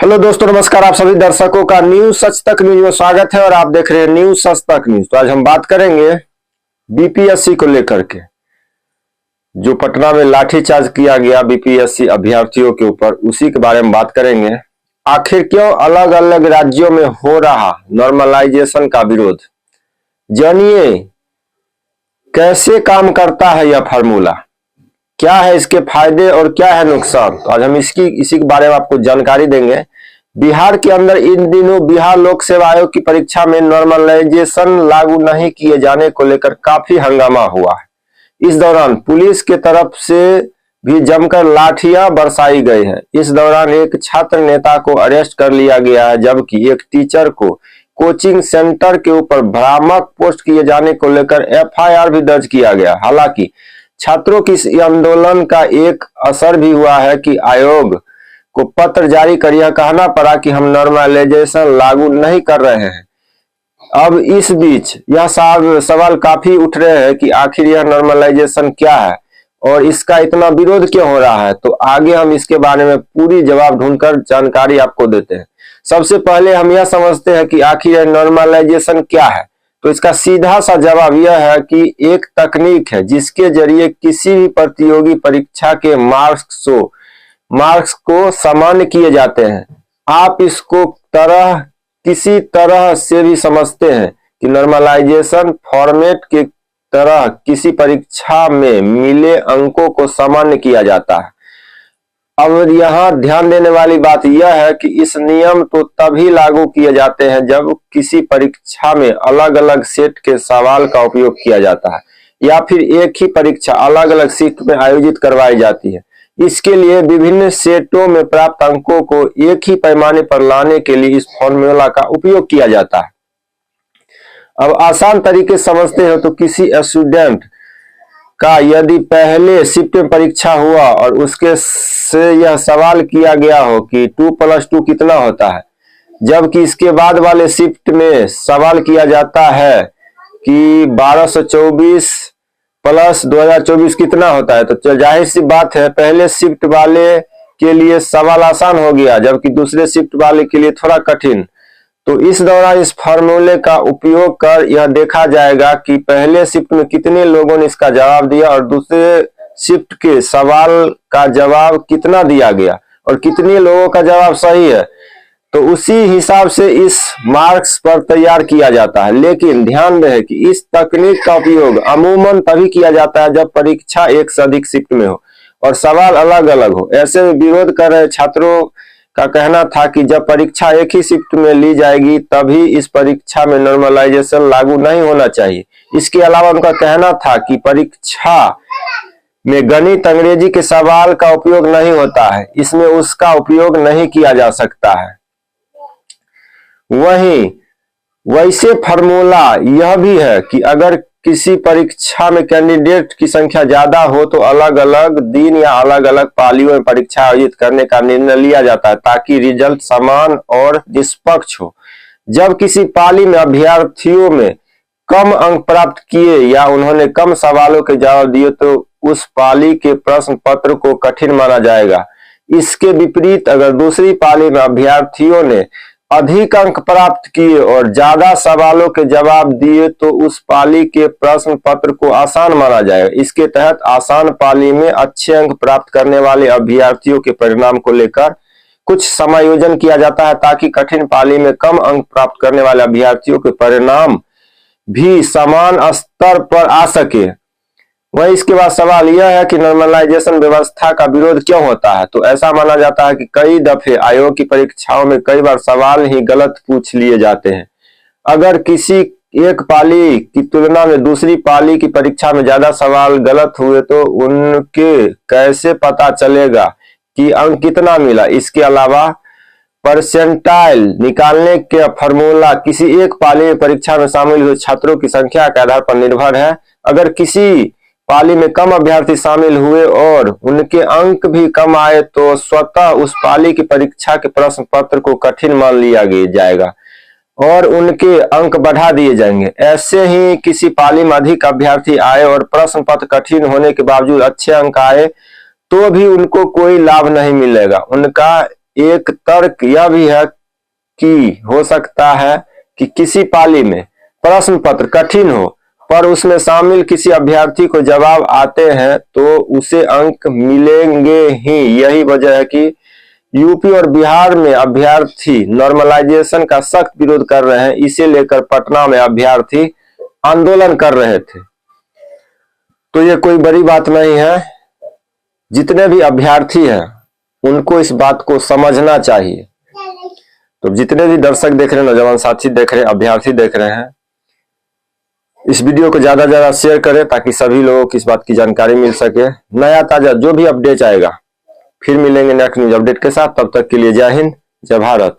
Hello दोस्तों, नमस्कार। आप सभी दर्शकों का न्यूज सच तक न्यूज में स्वागत है और आप देख रहे हैं न्यूज सच तक न्यूज। तो आज हम बात करेंगे बीपीएससी को लेकर के, जो पटना में लाठीचार्ज किया गया बीपीएससी अभ्यर्थियों के ऊपर, उसी के बारे में बात करेंगे। आखिर क्यों अलग अलग राज्यों में हो रहा नॉर्मलाइजेशन का विरोध, जानिए कैसे काम करता है यह फार्मूला, क्या है इसके फायदे और क्या है नुकसान। तो आज हम इसी के बारे में आपको जानकारी देंगे। बिहार के अंदर इन दिनों बिहार लोक सेवा आयोग की परीक्षा में नॉर्मलाइजेशन लागू नहीं किए जाने को लेकर काफी हंगामा हुआ है। इस दौरान पुलिस के तरफ से भी जमकर लाठियां बरसाई गई है। इस दौरान एक छात्र नेता को अरेस्ट कर लिया गया है, जबकि एक टीचर को कोचिंग सेंटर के ऊपर भ्रामक पोस्ट किए जाने को लेकर एफआईआर भी दर्ज किया गया। हालांकि छात्रों की इस आंदोलन का एक असर भी हुआ है कि आयोग को पत्र जारी कर यह कहना पड़ा कि हम नॉर्मलाइजेशन लागू नहीं कर रहे हैं। अब इस बीच यह सवाल काफी उठ रहे हैं कि आखिर यह नॉर्मलाइजेशन क्या है और इसका इतना विरोध क्यों हो रहा है। तो आगे हम इसके बारे में पूरी जवाब ढूंढकर जानकारी आपको देते हैं। सबसे पहले हम यह समझते हैं कि आखिर यह नॉर्मलाइजेशन क्या है। तो इसका सीधा सा जवाब यह है कि एक तकनीक है जिसके जरिए किसी भी प्रतियोगी परीक्षा के मार्क्स को सामान्य किए जाते हैं। आप इसको किसी तरह से भी समझते हैं कि नॉर्मलाइजेशन फॉर्मेट के तरह किसी परीक्षा में मिले अंकों को सामान्य किया जाता है। अब यहाँ ध्यान देने वाली बात यह है कि इस नियम तो तभी लागू किए जाते हैं जब किसी परीक्षा में अलग अलग सेट के सवाल का उपयोग किया जाता है या फिर एक ही परीक्षा अलग अलग शिफ्ट में आयोजित करवाई जाती है। इसके लिए विभिन्न सेटों में प्राप्त अंकों को एक ही पैमाने पर लाने के लिए इस फॉर्मूला का उपयोग किया जाता है। अब आसान तरीके समझते हो तो किसी स्टूडेंट का यदि पहले शिफ्ट में परीक्षा हुआ और उसके से यह सवाल किया गया हो कि 2 + 2 कितना होता है, जबकि इसके बाद वाले शिफ्ट में सवाल किया जाता है कि 1224 + 2024 कितना होता है, तो जाहिर सी बात है पहले शिफ्ट वाले के लिए सवाल आसान हो गया जबकि दूसरे शिफ्ट वाले के लिए थोड़ा कठिन। तो इस दौरान इस फार्मूले का उपयोग कर यह देखा जाएगा कि पहले शिफ्ट में कितने लोगों ने इसका जवाब दिया और दूसरे शिफ्ट के सवाल का जवाब कितना दिया गया और कितने लोगों का जवाब सही है। तो उसी हिसाब से इस मार्क्स पर तैयार किया जाता है। लेकिन ध्यान रहे कि इस तकनीक का उपयोग अमूमन तभी किया जाता है जब परीक्षा एक से अधिक शिफ्ट में हो और सवाल अलग अलग हो। ऐसे में विरोध कर रहे छात्रों का कहना था कि जब परीक्षा एक ही शिफ्ट में ली जाएगी तभी इस परीक्षा में नॉर्मलाइजेशन लागू नहीं होना चाहिए। इसके अलावा उनका कहना था कि परीक्षा में गणित अंग्रेजी के सवाल का उपयोग नहीं होता है, इसमें उसका उपयोग नहीं किया जा सकता है। वहीं वैसे फार्मूला यह भी है कि अगर किसी परीक्षा में कैंडिडेट की संख्या ज्यादा हो तो अलग अलग दिन या अलग अलग पालियों में परीक्षा आयोजित करने का निर्णय लिया जाता है ताकि रिजल्ट समान और निष्पक्ष हो। जब किसी पाली में अभ्यर्थियों में कम अंक प्राप्त किए या उन्होंने कम सवालों के जवाब दिए तो उस पाली के प्रश्न पत्र को कठिन माना जाएगा। इसके विपरीत अगर दूसरी पाली में अभ्यर्थियों ने अधिक अंक प्राप्त किए और ज्यादा सवालों के जवाब दिए तो उस पाली के प्रश्न पत्र को आसान माना जाएगा। इसके तहत आसान पाली में अच्छे अंक प्राप्त करने वाले अभ्यर्थियों के परिणाम को लेकर कुछ समायोजन किया जाता है ताकि कठिन पाली में कम अंक प्राप्त करने वाले अभ्यर्थियों के परिणाम भी समान स्तर पर आ सके। वही इसके बाद सवाल यह है कि नॉर्मलाइजेशन व्यवस्था का विरोध क्यों होता है। तो ऐसा माना जाता है कि कई दफे आयोग की परीक्षाओं में कई बार सवाल ही गलत पूछ लिए जाते हैं। अगर किसी एक पाली की तुलना में दूसरी पाली की परीक्षा में ज्यादा सवाल गलत हुए तो उनके कैसे पता चलेगा कि अंक कितना मिला। इसके अलावा परसेंटाइल निकालने के फॉर्मूला किसी एक पाली में परीक्षा में शामिल हुए छात्रों की संख्या के आधार पर निर्भर है। अगर किसी पाली में कम अभ्यर्थी शामिल हुए और उनके अंक भी कम आए तो स्वतः उस पाली की परीक्षा के प्रश्न पत्र को कठिन मान लिया जाएगा और उनके अंक बढ़ा दिए जाएंगे। ऐसे ही किसी पाली में अधिक अभ्यर्थी आए और प्रश्न पत्र कठिन होने के बावजूद अच्छे अंक आए तो भी उनको कोई लाभ नहीं मिलेगा। उनका एक तर्क यह भी है कि हो सकता है कि किसी पाली में प्रश्न पत्र कठिन हो पर उसमें शामिल किसी अभ्यर्थी को जवाब आते हैं तो उसे अंक मिलेंगे ही। यही वजह है कि यूपी और बिहार में अभ्यर्थी नॉर्मलाइजेशन का सख्त विरोध कर रहे हैं। इसे लेकर पटना में अभ्यर्थी आंदोलन कर रहे थे। तो ये कोई बड़ी बात नहीं है। जितने भी अभ्यर्थी हैं उनको इस बात को समझना चाहिए। तो जितने भी दर्शक देख रहे हैं, नौजवान साथी देख रहे हैं, अभ्यर्थी देख रहे हैं, इस वीडियो को ज्यादा से ज्यादा शेयर करें ताकि सभी लोगों को इस बात की जानकारी मिल सके। नया ताजा जो भी अपडेट आएगा फिर मिलेंगे नेक्स्ट न्यूज अपडेट के साथ। तब तक के लिए जय हिंद, जय भारत।